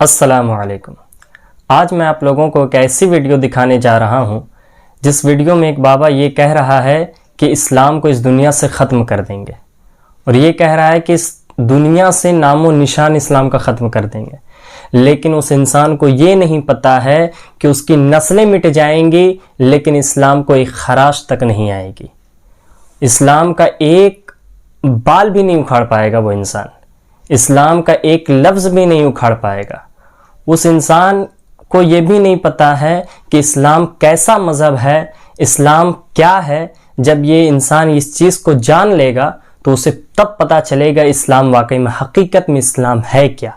अस्सलामुअलैकुम। आज मैं आप लोगों को एक ऐसी वीडियो दिखाने जा रहा हूँ जिस वीडियो में एक बाबा ये कह रहा है कि इस्लाम को इस दुनिया से ख़त्म कर देंगे, और ये कह रहा है कि इस दुनिया से नामो निशान इस्लाम का ख़त्म कर देंगे। लेकिन उस इंसान को ये नहीं पता है कि उसकी नस्लें मिट जाएंगी लेकिन इस्लाम को एक खराश तक नहीं आएगी। इस्लाम का एक बाल भी नहीं उखाड़ पाएगा वो इंसान, इस्लाम का एक लफ्ज़ भी नहीं उखाड़ पाएगा। उस इंसान को ये भी नहीं पता है कि इस्लाम कैसा मज़हब है, इस्लाम क्या है। जब ये इंसान इस चीज़ को जान लेगा तो उसे तब पता चलेगा इस्लाम वाकई में हकीकत में इस्लाम है क्या,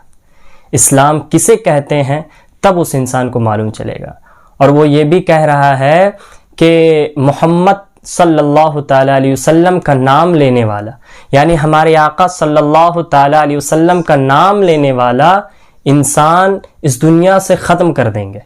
इस्लाम किसे कहते हैं, तब उस इंसान को मालूम चलेगा। और वो ये भी कह रहा है कि मोहम्मद सल्लल्लाहु ताला अलैहि वसल्लम का नाम लेने वाला, यानी हमारे आका सल्लल्लाहु ताला अलैहि वसल्लम का नाम लेने वाला इंसान इस दुनिया से ख़त्म कर देंगे।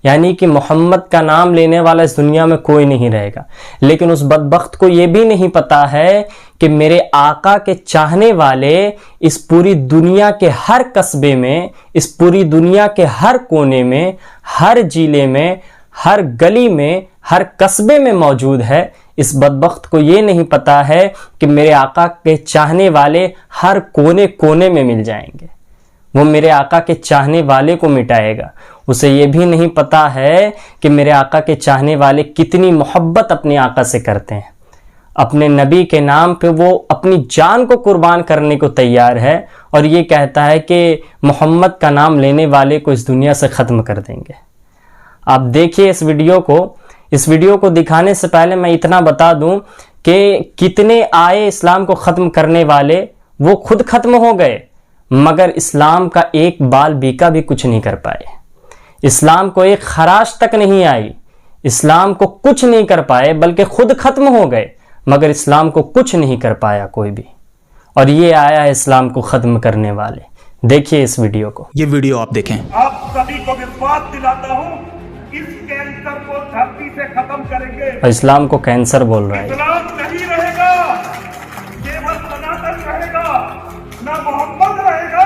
यानी कि मोहम्मद का नाम लेने वाला इस दुनिया में कोई नहीं रहेगा। लेकिन उस बदबख्त को ये भी नहीं पता है कि मेरे आका के चाहने वाले इस पूरी दुनिया के हर कस्बे में, इस पूरी दुनिया के हर कोने में, हर जिले में, हर गली में, हर कस्बे में मौजूद है। इस बदबख्त को ये नहीं पता है कि मेरे आका के चाहने वाले हर कोने कोने में मिल जाएंगे। वो मेरे आका के चाहने वाले को मिटाएगा। उसे ये भी नहीं पता है कि मेरे आका के चाहने वाले कितनी मोहब्बत अपने आका से करते हैं। अपने नबी के नाम पे वो अपनी जान को कुर्बान करने को तैयार है, और ये कहता है कि मोहम्मद का नाम लेने वाले को इस दुनिया से ख़त्म कर देंगे। आप देखिए इस वीडियो को। इस वीडियो को दिखाने से पहले मैं इतना बता दूं कि कितने आए इस्लाम को ख़त्म करने वाले, वो खुद ख़त्म हो गए मगर इस्लाम का एक बाल बीका भी कुछ नहीं कर पाए। इस्लाम को एक खराश तक नहीं आई, इस्लाम को कुछ नहीं कर पाए, बल्कि खुद ख़त्म हो गए मगर इस्लाम को कुछ नहीं कर पाया कोई भी। और ये आया है इस्लाम को ख़त्म करने वाले। देखिए इस वीडियो को। ये वीडियो आप देखें। आप सभी को विश्वास दिलाता हूँ, इस कैंसर को धरती से खत्म करेंगे। और इस्लाम को कैंसर बोल रहा है। इस्लाम नहीं रहेगा, केवल सनातन रहेगा, ना मोहम्मद रहेगा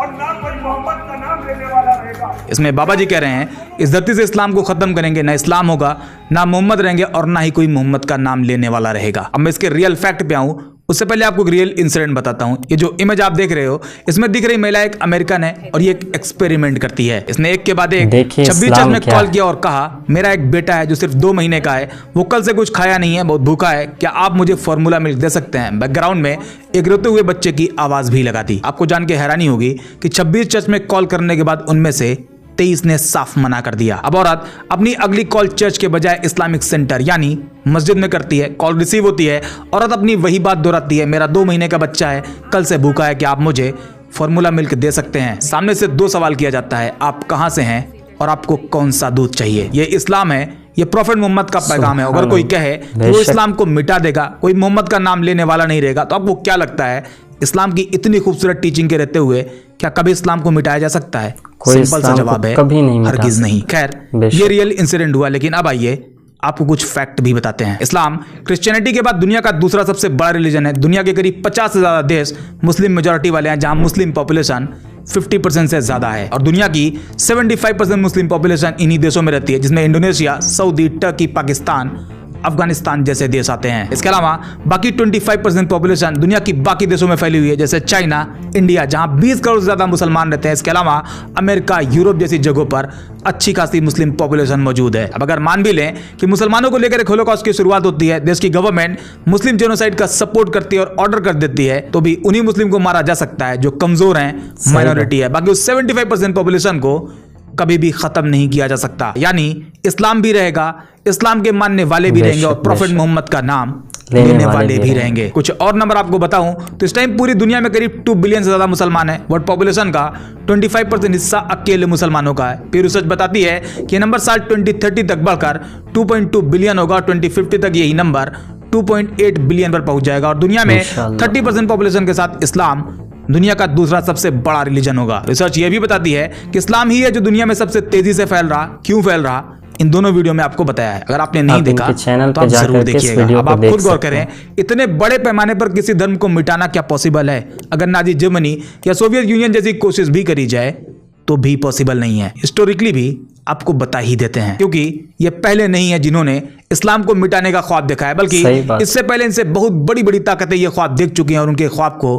और ना कोई मोहम्मद का नाम लेने वाला रहेगा। इसमें बाबा जी कह रहे हैं इस धरती से इस्लाम को खत्म करेंगे, ना इस्लाम होगा, ना मोहम्मद रहेंगे और ना ही कोई मोहम्मद का नाम लेने वाला रहेगा। अब मैं इसके रियल फैक्ट पे आऊं उससे पहले आपको एक रियल इंसिडेंट बताता हूं। ये जो इमेज आप देख रहे हो, इसमें दिख रही महिला एक अमेरिकन है और ये एक एक्सपेरिमेंट करती है। इसने एक के बाद एक 26 चर्च में कॉल किया और कहा मेरा एक बेटा है जो सिर्फ 2 महीने का है, वो कल से कुछ खाया नहीं है, बहुत भूखा है, क्या आप मुझे फॉर्मूला मिल्क दे सकते हैं। बैकग्राउंड में एक रोते हुए बच्चे की आवाज भी लगा दी। आपको जान के हैरानी होगी कि 26 चर्च में कॉल करने के बाद उनमें से 23 ने साफ मना कर दिया। अब औरत अपनी अगली कॉल चर्च के बजाय इस्लामिक सेंटर यानी मस्जिद में करती है। कॉल रिसीव होती है, औरत अपनी वही बात दोहराती है, मेरा 2 महीने का बच्चा है, कल से भूखा है, क्या आप मुझे फॉर्मूला मिल्क दे सकते हैं। सामने से 2 सवाल किया जाता है, आप कहां से हैं और आपको कौन सा दूध चाहिए। ये इस्लाम है, ये प्रॉफेट मोहम्मद का पैगाम है। अगर कोई कहे वो इस्लाम को मिटा देगा, कोई मोहम्मद का नाम लेने वाला नहीं रहेगा, तो आपको क्या लगता है इस्लाम की इतनी खूबसूरत टीचिंग के रहते हुए क्या कभी इस्लाम को मिटाया जा सकता है? सिंपल सा जवाब है कभी नहीं, हरगिज नहीं। खैर ये रियल इंसिडेंट हुआ, लेकिन अब आइए आपको कुछ फैक्ट भी बताते हैं। इस्लाम क्रिश्चियनिटी के बाद दुनिया का दूसरा सबसे बड़ा रिलीजन है। दुनिया के करीब 50 से ज्यादा देश मुस्लिम मेजोरिटी वाले हैं, जहां मुस्लिम पॉपुलेशन 50% से ज्यादा है। और दुनिया की 75% मुस्लिम पॉपुलेशन इन्हीं देशों में रहती है, जिसमें Indonesia, Saudi, Turkey, Pakistan, Afghanistan जैसे देश आते हैं। इसके अलावा बाकी 25% पॉपुलेशन दुनिया की बाकी देशों में फैली हुई है, जैसे चाइना, इंडिया, जहां 20 करोड़ से ज्यादा मुसलमान रहते हैं। इसके अलावा अमेरिका, यूरोप जैसी जगहों पर अच्छी खासी मुस्लिम पॉपुलेशन मौजूद है। अब अगर मान भी लें कि मुसलमानों को लेकर होलोकॉस्ट की शुरुआत होती है, देश की गवर्नमेंट मुस्लिम जेनोसाइड का सपोर्ट करती है और ऑर्डर कर देती है, तो भी उन्हीं मुस्लिम को मारा जा सकता है जो कमजोर हैं, माइनॉरिटी है। बाकी उस 75% पॉपुलेशन को कभी भी खत्म नहीं किया जा सकता। यानी इस्लाम भी रहेगा, इस्लाम के मानने वाले भी रहेंगे और प्रॉफेट मोहम्मद का नाम लेने वाले भी रहेंगे। कुछ और नंबर आपको बताऊं तो इस टाइम पूरी दुनिया में करीब 2 बिलियन से ज्यादा मुसलमान हैं। वर्ल्ड पॉपुलेशन का 25% हिस्सा अकेले मुसलमानों का है। फिर रिसर्च बताती है कि नंबर साल 2030 तक बढ़कर 2.2 बिलियन होगा और 2050 तक यही नंबर 2.8 बिलियन पर पहुंच जाएगा। और दुनिया में 30% पॉपुलेशन के साथ इस्लाम दुनिया का दूसरा सबसे बड़ा रिलीजन होगा। रिसर्च ये भी बताती है कि इस्लाम ही है जो दुनिया में सबसे तेजी से फैल रहा। क्यों फैल रहा, इन दोनों वीडियो में आपको बताया है। अगर आपने नहीं देखा तो आप जरूर देखिएगा। अब आप खुद गौर करें, इतने बड़े पैमाने पर किसी धर्म को मिटाना क्या पॉसिबल है? अगर नाजी जर्मनी या सोवियत यूनियन जैसी कोशिश भी करी जाए तो भी पॉसिबल नहीं है। हिस्टोरिकली भी आपको बता ही देते हैं, क्योंकि ये पहले नहीं है जिन्होंने इस्लाम को मिटाने का ख्वाब देखा है, बल्कि इससे पहले इनसे बहुत बड़ी बड़ी ताकतें ये ख्वाब देख चुकी हैं और उनके ख्वाब को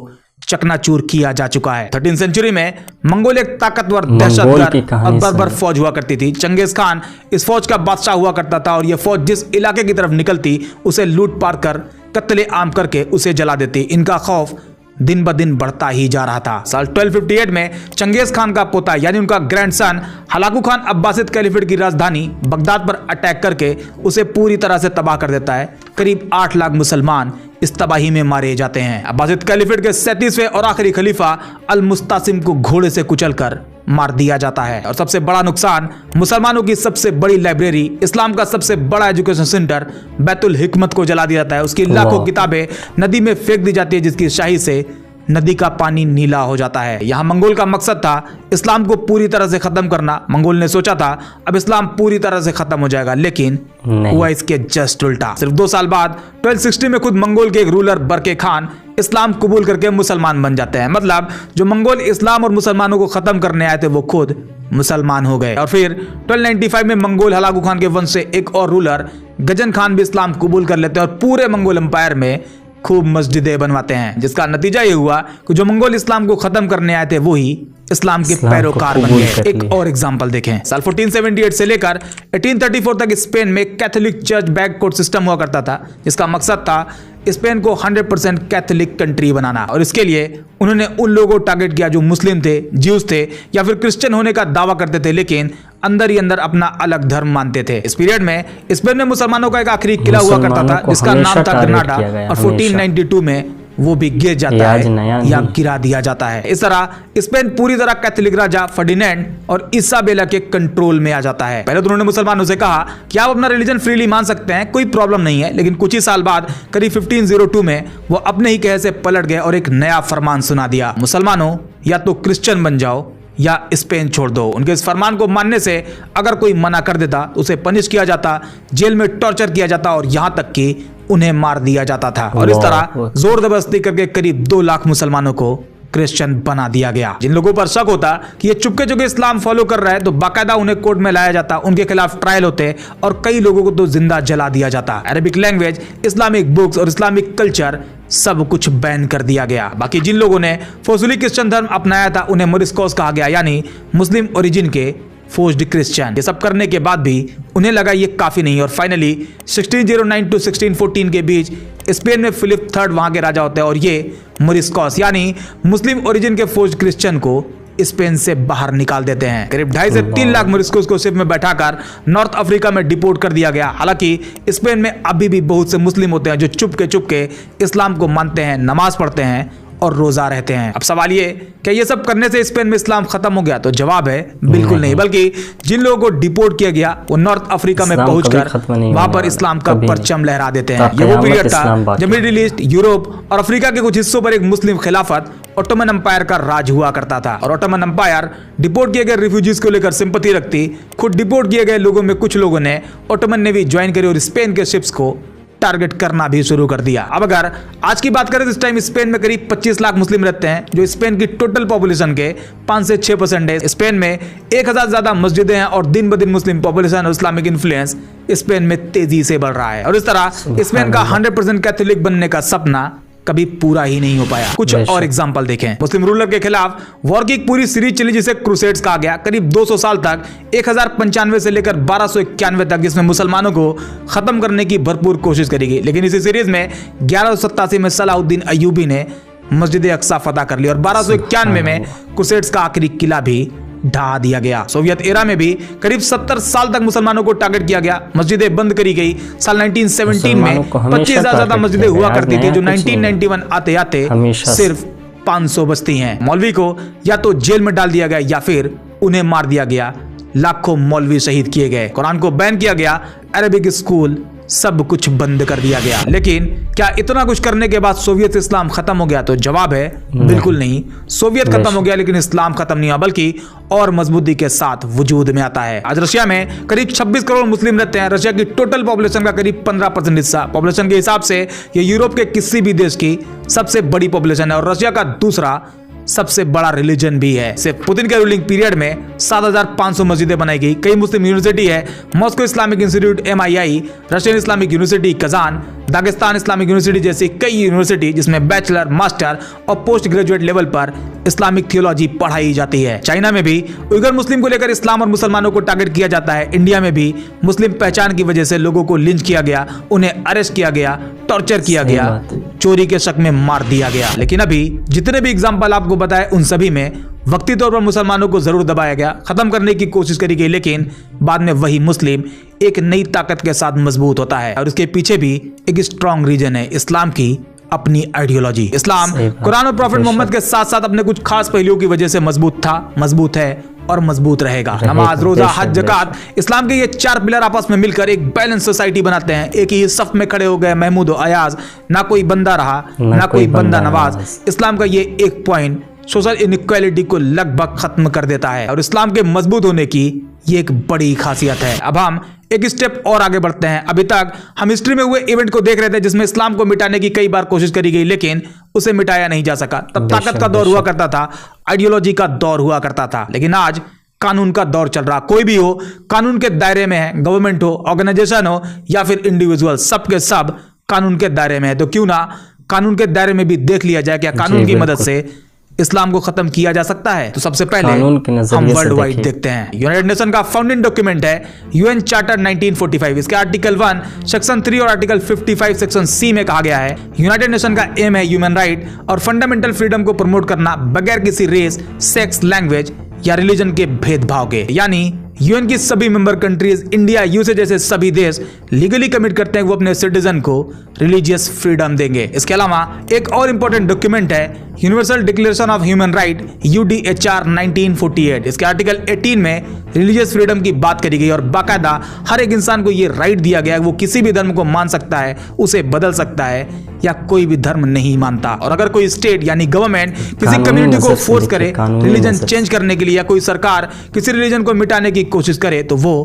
चकनाचूर किया जा चुका है। 13वीं सेंचुरी में मंगोल एक ताकतवर दहशतगर्द और बर्बर फौज हुआ करती थी। चंगेज खान इस फौज का बादशाह हुआ करता था और यह फौज जिस इलाके की तरफ निकलती उसे लूट पार कर कत्ले आम करके उसे जला देती। इनका खौफ दिन ब दिन बढ़ता ही जा रहा था। साल 1258 में चंगेज खान का पोता यानी उनका grandson Hulagu Khan Abbasid caliphate की राजधानी बगदाद पर अटैक करके उसे पूरी तरह से तबाह कर देता है। करीब 8 लाख मुसलमान इस तबाही में मारे जाते हैं। अब्बासिद कैलिफेट के 37वें और आखिरी खलीफा अल मुस्तासिम को घोड़े से कुचलकर मार दिया जाता है। और सबसे बड़ा नुकसान, मुसलमानों की सबसे बड़ी लाइब्रेरी, इस्लाम का सबसे बड़ा एजुकेशन सेंटर बैतुल हिकमत को जला दिया जाता है। उसकी लाखों किताबें नदी में फेंक दी जाती है, जिसकी शाही से नदी का पानी नीला हो जाता है। यहाँ मंगोल का मकसद था इस्लाम को पूरी तरह से खत्म करना। मंगोल ने सोचा था अब इस्लाम पूरी तरह से खत्म हो जाएगा, लेकिन हुआ इसके जस्ट उल्टा। सिर्फ 2 साल बाद 1260 में खुद मंगोल के एक रूलर बरके खान इस्लाम कबूल करके मुसलमान बन जाते हैं। मतलब जो मंगोल इस्लाम और मुसलमानों को खत्म करने आए थे वो खुद मुसलमान हो गए। और फिर 1295 में मंगोल हलाकू खान के वंश से एक और रूलर गजन खान भी इस्लाम कबूल कर लेते हैं और पूरे मंगोल एम्पायर में खूब मस्जिदें बनवाते हैं, जिसका नतीजा ये हुआ कि जो मंगोल इस्लाम को खत्म करने आए थे वो ही इस्लाम के पैरोकार बन गए। एक और एग्जांपल देखें, साल 1478 से लेकर 1834 तक स्पेन में Catholic church back court system हुआ करता था, जिसका मकसद था स्पेन को 100% कैथोलिक कंट्री बनाना। और इसके लिए उन्होंने उन लोगों को टारगेट किया जो मुस्लिम थे, ज्यूज थे या फिर क्रिश्चियन होने का दावा करते थे, लेकिन अंदर ही अंदर अपना अलग धर्म मानते थे। इस पीरियड में स्पेन में मुसलमानों का एक आखिरी किला हुआ करता था जिसका नाम था ग्रेनाडा, और 1492 में वो भी गिर जाता है या गिरा दिया जाता है। इस तरह स्पेन पूरी तरह कैथोलिक राजा फर्डिनेंड और इसाबेला के कंट्रोल में आ जाता है। पहले तो उन्होंने मुसलमानों से कहा कि आप अपना रिलीजन फ्रीली मान सकते हैं, कोई प्रॉब्लम नहीं है, लेकिन कुछ ही साल बाद करीब 1502 में वो अपने ही कहे से पलट गए और एक नया फरमान सुना दिया, मुसलमानों या तो क्रिश्चियन बन जाओ या स्पेन छोड़ दो। उनके इस फरमान को मानने से अगर कोई मना कर देता तो उसे पनिश किया जाता, जेल में टॉर्चर किया जाता और यहां तक कि उन्हें मार दिया जाता था। और इस तरह जोर जबरदस्ती करके करीब 2 लाख मुसलमानों को क्रिश्चियन बना दिया गया। जिन लोगों पर शक होता कि ये चुपके चुपके इस्लाम फॉलो कर रहा है तो बाकायदा उन्हें कोर्ट में लाया जाता, उनके खिलाफ ट्रायल होते और कई लोगों को तो जिंदा जला दिया जाता। अरबिक लैंग्वेज, इस्लामिक बुक्स और इस्लामिक कल्चर सब कुछ बैन कर दिया गया। बाकी जिन लोगों ने फोर्सफुली क्रिश्चियन धर्म अपनाया था उन्हें मोरिस्कोस कहा गया, यानी मुस्लिम ओरिजिन के फोर्स्ड क्रिश्चियन। ये सब करने के बाद भी उन्हें लगा ये काफी नहीं और फाइनली 1609 टू 1614 के बीच स्पेन में फिलिप III वहां के राजा होते हैं और ये मोरिस्कोस यानी मुस्लिम ओरिजिन के फोर्स्ड क्रिश्चियन को स्पेन से बाहर निकाल देते हैं। करीब 2.5 से 3 लाख मोरिस्कोस को शिप में बैठाकर नॉर्थ अफ्रीका में डिपोर्ट कर दिया गया। हालांकि स्पेन में अभी भी बहुत से मुस्लिम होते हैं जो चुपके इस्लाम को मानते हैं, नमाज पढ़ते हैं और रोजा रहते हैं। अब सवाल ये क्या ये सब करने से स्पेन में इस्लाम खत्म हो गया? तो जवाब है बिल्कुल नहीं, बल्कि जिन लोगों को डिपोर्ट किया गया वो नॉर्थ अफ्रीका में पहुंचकर वहां पर इस्लाम का परचम लहरा देते हैं। ये वो पीरियड था जब मिडिल ईस्ट, यूरोप और अफ्रीका के कुछ हिस्सों पर एक मुस्लिम खिलाफत ओटोमन एम्पायर का राज हुआ करता था। और ओटोमन एम्पायर डिपोर्ट किए गए रिफ्यूजीज को लेकर सिंपैथी रखती। खुद डिपोर्ट किए गए लोगों में कुछ लोगों ने ओटोमन नेवी ज्वाइन करी और स्पेन के शिप्स को टारगेट करना भी शुरू कर दिया। अब अगर आज की बात करें तो इस टाइम स्पेन में करीब 25 लाख मुस्लिम रहते हैं, जो स्पेन की टोटल पॉपुलेशन के 5 से 6% है। स्पेन में 1000 ज्यादा मस्जिदें हैं और दिन ब दिन मुस्लिम पॉपुलेशन और इस्लामिक इन्फ्लुएंस स्पेन में तेजी से बढ़ रहा है। और इस तरह स्पेन का 100% कैथोलिक बनने का सपना कभी पूरा ही नहीं हो पाया। कुछ और एग्जांपल देखें। मुस्लिम रूलर के खिलाफ वॉर की एक पूरी सीरीज चली जिसे क्रूसेड्स कहा गया। करीब 200 साल तक 1095 से लेकर 1291 तक, जिसमें मुसलमानों को खत्म करने की भरपूर कोशिश करी गई। लेकिन इसी सीरीज में 1187 में सलाहुद्दीन अय्यूबी ने मस्जिद अक्सा फतह कर ली और 1291 में क्रूसेड्स का आखिरी किला भी ढा दिया गया। सोवियत एरा में भी करीब 70 साल तक मुसलमानों को टारगेट किया गया, मस्जिदें बंद करी गई। साल 1917 में 25 से ज्यादा मस्जिदें हुआ करती थी, जो 1991 आते आते सिर्फ 500 बचती हैं। मौलवी को या तो जेल में डाल दिया गया या फिर उन्हें मार दिया गया। लाखों मौलवी शहीद किए गए, कुरान को बैन किया गया, अरबिक स्कूल सब कुछ बंद कर दिया गया। लेकिन क्या इतना कुछ करने के बाद सोवियत इस्लाम खत्म हो गया? तो जवाब है बिल्कुल नहीं। सोवियत खत्म हो गया लेकिन इस्लाम खत्म नहीं हुआ, बल्कि और मजबूती के साथ वजूद में आता है। आज रशिया में करीब 26 करोड़ मुस्लिम रहते हैं। रशिया की टोटल पॉपुलेशन का करीब 15% हिस्सा। पॉपुलेशन के हिसाब से ये यूरोप के किसी भी देश की सबसे बड़ी पॉपुलेशन है और रशिया का दूसरा सबसे बड़ा रिलीजन भी है। सिर्फ पुतिन के रूलिंग पीरियड में 7,500 मस्जिदें बनाई गई, कई मुस्लिम यूनिवर्सिटी है, Moscow Islamic institute MII, Russian Islamic university Kazan, Dagestan Islamic university जैसी कई यूनिवर्सिटी जिसमें बैचलर, मास्टर और पोस्ट ग्रेजुएट लेवल पर इस्लामिक थियोलॉजी पढ़ाई जाती है। चाइना में भी उइगर मुस्लिम को लेकर इस्लाम और मुसलमानों को टारगेट किया जाता है। इंडिया में भी मुस्लिम पहचान की वजह से लोगों को लिंच किया गया, उन्हें अरेस्ट किया गया, टॉर्चर किया गया, चोरी के शक में मार दिया गया। लेकिन अभी जितने भी एग्जाम्पल आपको बताए उन सभी में वक्ती तौर पर मुसलमानों को जरूर दबाया गया, खत्म करने की कोशिश करी गई, लेकिन बाद में वही मुस्लिम एक नई ताकत के साथ मजबूत होता है और उसके पीछे भी एक स्ट्रॉन्ग रीजन है, इस्लाम की अपनी आइडियोलॉजी। इस्लाम कुरान और प्रॉफिट मोहम्मद के साथ साथ अपने कुछ खास पहलुओं की वजह से मजबूत था, मजबूत है और मजबूत रहेगा। नमाज, रोजा, हज, ज़कात, इस्लाम के ये 4 पिलर आपस में मिलकर एक बैलेंस सोसाइटी बनाते हैं। एक ही सफ में खड़े हो गए महमूद और अयाज, ना कोई बंदा रहा ना कोई बंदा नवाज। इस्लाम का ये एक पॉइंट सोशल इनइक्वालिटी को लगभग खत्म कर देता है और इस्लाम के मजबूत होने की ये एक बड़ी खासियत है। अब हम एक स्टेप और आगे बढ़ते हैं। अभी तक हम हिस्ट्री में हुए इवेंट को देख रहे थे जिसमें इस्लाम को मिटाने की कई बार कोशिश करी गई, लेकिन उसे मिटाया नहीं जा सका। तब ताकत का दौर हुआ करता था, आइडियोलॉजी का दौर हुआ करता था, लेकिन आज कानून का दौर चल रहा। कोई भी हो कानून के दायरे में है, गवर्नमेंट हो, ऑर्गेनाइजेशन हो या फिर इंडिविजुअल, सब के सब कानून के दायरे में है। तो क्यों ना कानून के दायरे में भी देख लिया जाए क्या कानून की मदद से इस्लाम को खत्म किया जा सकता है। तो सबसे पहले हम वर्ल्ड वाइड देखते हैं। यूनाइटेड नेशन का फाउंडिंग डॉक्यूमेंट है यूएन चार्टर 1945। इसके आर्टिकल 1 सेक्शन 3 और आर्टिकल 55 सेक्शन C में कहा गया है यूनाइटेड नेशन का एम है ह्यूमन राइट और फंडामेंटल फ्रीडम को प्रमोट करना बगैर किसी रेस, सेक्स, लैंग्वेज या रिलीजन के भेदभाव के। यानी यूएन की सभी मेंबर कंट्रीज, इंडिया, यूएसए जैसे सभी देश लीगली कमिट करते हैं वो अपने सिटीजन को रिलीजियस फ्रीडम देंगे। इसके अलावा एक और इंपॉर्टेंट डॉक्यूमेंट है universal declaration of human right UDHR 1948। इसके आर्टिकल 18 में रिलीजियस फ्रीडम की बात करी गई और बाकायदा हर एक इंसान को ये राइट दिया गया है वो किसी भी धर्म को मान सकता है, उसे बदल सकता है या कोई भी धर्म नहीं मानता। और अगर कोई स्टेट यानी गवर्नमेंट किसी कम्युनिटी को फोर्स करे रिलीजन चेंज करने के लिए या कोई सरकार किसी रिलीजन को मिटाने की कोशिश करे तो वो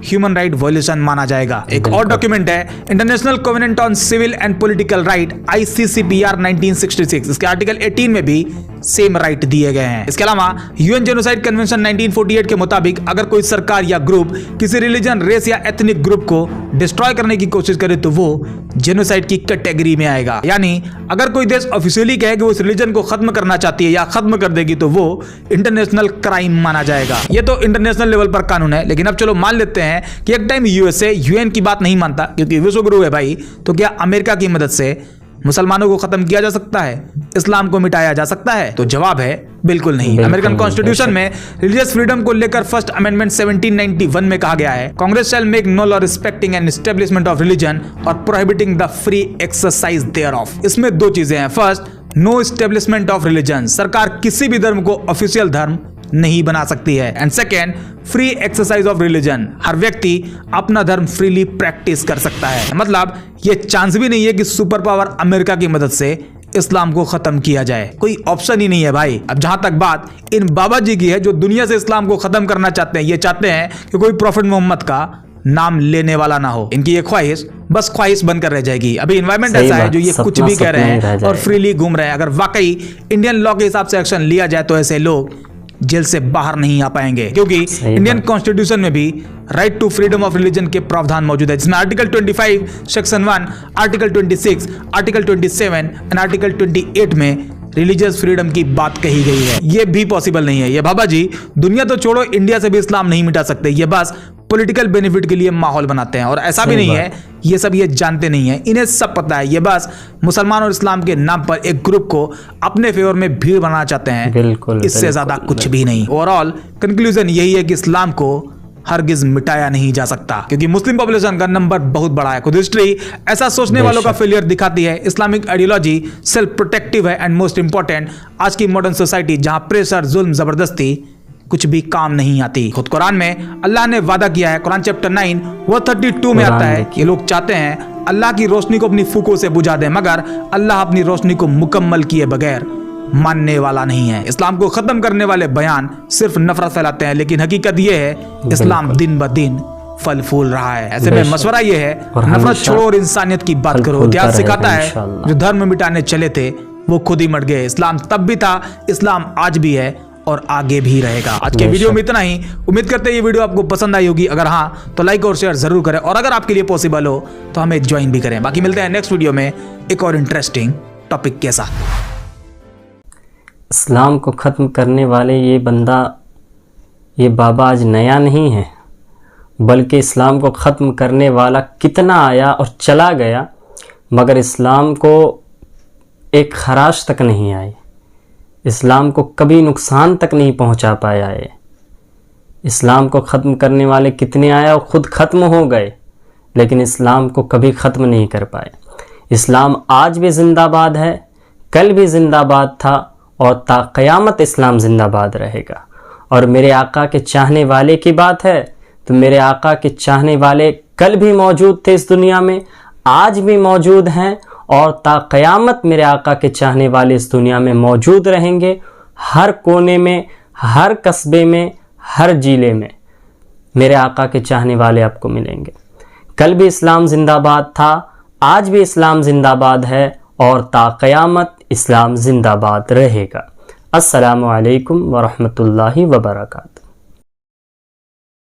ह्यूमन राइट वायलेशन माना जाएगा। एक और डॉक्यूमेंट है international covenant on civil and political right ICCPR 1966। इसके आर्टिकल 18 में भी सेम राइट दिए गए हैं। इसके अलावा यूएन जेनोसाइड कन्वेंशन 1948 के मुताबिक अगर कोई सरकार या ग्रुप किसी रिलीजन, रेस या एथनिक ग्रुप को डिस्ट्रॉय करने की कोशिश करे तो वो जेनोसाइड की कैटेगरी में आएगा। यानी अगर कोई देश ऑफिशियली कहे कि वो इस रिलीजन को खत्म करना चाहती है या खत्म कर देगी तो वो इंटरनेशनल क्राइम माना जाएगा। ये तो इंटरनेशनल लेवल पर कानून है, लेकिन अब चलो मान लेते हैं कि एक टाइम यूएसए यूएन की बात नहीं मानता क्योंकि विश्व गुरु है भाई, तो क्या अमेरिका की मदद से मुसलमानों को खत्म किया जा सकता है, इस्लाम को मिटाया जा सकता है? तो जवाब है बिल्कुल नहीं। अमेरिकन कॉन्स्टिट्यूशन में रिलीजियस फ्रीडम को लेकर फर्स्ट अमेंडमेंट 1791 में कहा गया है Congress shall make no law respecting and establishment of religion और prohibiting the free exercise thereof. इसमें 2 चीजें हैं। First, no establishment of religion, सरकार किसी भी धर्म को ऑफिशियल धर्म नहीं बना सकती है। And second, free exercise of religion, हर व्यक्ति अपना धर्म फ्रीली प्रैक्टिस कर सकता है। मतलब ये चांस भी नहीं है कि सुपर पावर अमेरिका की मदद से इस्लाम को खत्म किया जाए, कोई ऑप्शन ही नहीं है भाई। अब जहां तक बात इन बाबा जी की है जो दुनिया से इस्लाम को खत्म करना चाहते हैं, ये चाहते हैं कि कोई प्रॉफिट मोहम्मद का नाम लेने वाला ना हो। इनकी ये ख्वाहिश बस ख्वाहिश बनकर रह जाएगी। अभी एनवायरमेंट ऐसा है जो ये कुछ भी कह रहे हैं और फ्रीली घूम रहे हैं। अगर वाकई इंडियन लॉ के हिसाब से एक्शन लिया जाए तो ऐसे लोग जेल से बाहर नहीं आ पाएंगे, क्योंकि इंडियन कॉन्स्टिट्यूशन में भी right to freedom of religion के प्रावधान मौजूद है, जिसमें article 25 section 1, article 26, article 27 and article 28 में रिलीजियस फ्रीडम की बात कही गई है। ये भी पॉसिबल नहीं है। ये बाबा जी दुनिया तो छोड़ो, इंडिया से भी इस्लाम नहीं मिटा सकते। ये बस पॉलिटिकल बेनिफिट के लिए माहौल बनाते हैं और ऐसा भी नहीं है, ये सब ये जानते नहीं है, इन्हें सब पता है। ये बस मुसलमान और इस्लाम के नाम पर एक ग्रुप को अपने फेवर में भीड़ बनाना चाहते हैं, बिल्कुल, इससे ज्यादा कुछ भी नहीं। ओवरऑल कंक्लूजन यही है कि इस्लाम को हरगिज मिटाया नहीं जा सकता, क्योंकि मुस्लिम पॉपुलेशन का नंबर बहुत बड़ा है। खुद हिस्ट्री ऐसा सोचने वालों का फेलियर दिखाती है। इस्लामिक आइडियोलॉजी सेल्फ प्रोटेक्टिव है एंड मोस्ट इंपॉर्टेंट आज की मॉडर्न सोसाइटी जहां प्रेशर, जुल्म, जबरदस्ती कुछ भी काम नहीं आती। खुद कुरान में अल्लाह ने वादा किया है, कुरान चैप्टर 9 वर्स 32 में आता है कि लोग चाहते हैं अल्लाह की रोशनी को अपनी फूकों से बुझा दें, मगर अल्लाह अपनी रोशनी को मुकम्मल किए बगैर मानने वाला नहीं है। इस्लाम को खत्म करने वाले बयान सिर्फ नफरत फैलाते हैं, लेकिन हकीकत यह है इस्लाम दिन ब दिन फल फूल रहा है। ऐसे में मशवरा ये है, नफरत छोड़ो और इंसानियत की बात करो। इतिहास सिखाता है जो धर्म मिटाने चले थे वो खुद ही मर गए। इस्लाम तब भी था, इस्लाम आज भी है और आगे भी रहेगा। आज के वीडियो में इतना ही। उम्मीद करते हैं ये वीडियो आपको पसंद आई होगी। अगर हाँ तो लाइक और शेयर जरूर करें, और अगर आपके लिए पॉसिबल हो तो हमें ज्वाइन भी करें। बाकी मिलते हैं नेक्स्ट वीडियो में एक और इंटरेस्टिंग टॉपिक के साथ। इस्लाम को ख़त्म करने वाले ये बाबा आज नया नहीं है, बल्कि इस्लाम को ख़त्म करने वाला कितना आया और चला गया, मगर इस्लाम को एक खराश तक नहीं आई, इस्लाम को कभी नुकसान तक नहीं पहुंचा पाया है। इस्लाम को ख़त्म करने वाले कितने आए और ख़ुद ख़त्म हो गए, लेकिन इस्लाम को कभी ख़त्म नहीं कर पाए। इस्लाम आज भी ज़िंदाबाद है, कल भी ज़िंदाबाद था और ता क़यामत इस्लाम ज़िंदाबाद रहेगा। और मेरे आका के चाहने वाले की बात है तो मेरे आका के चाहने वाले कल भी मौजूद थे इस दुनिया में, आज भी मौजूद हैं और ता क़यामत मेरे आका के चाहने वाले इस दुनिया में मौजूद रहेंगे। हर कोने में, हर कस्बे में, हर जिले में मेरे आका के चाहने वाले आपको मिलेंगे। कल भी इस्लाम ज़िंदाबाद था, आज भी इस्लाम ज़िंदाबाद है और ता क़यामत इस्लाम ज़िंदाबाद रहेगा। अस्सलामु अलैकुम व रहमतुल्लाहि व बरकातहू।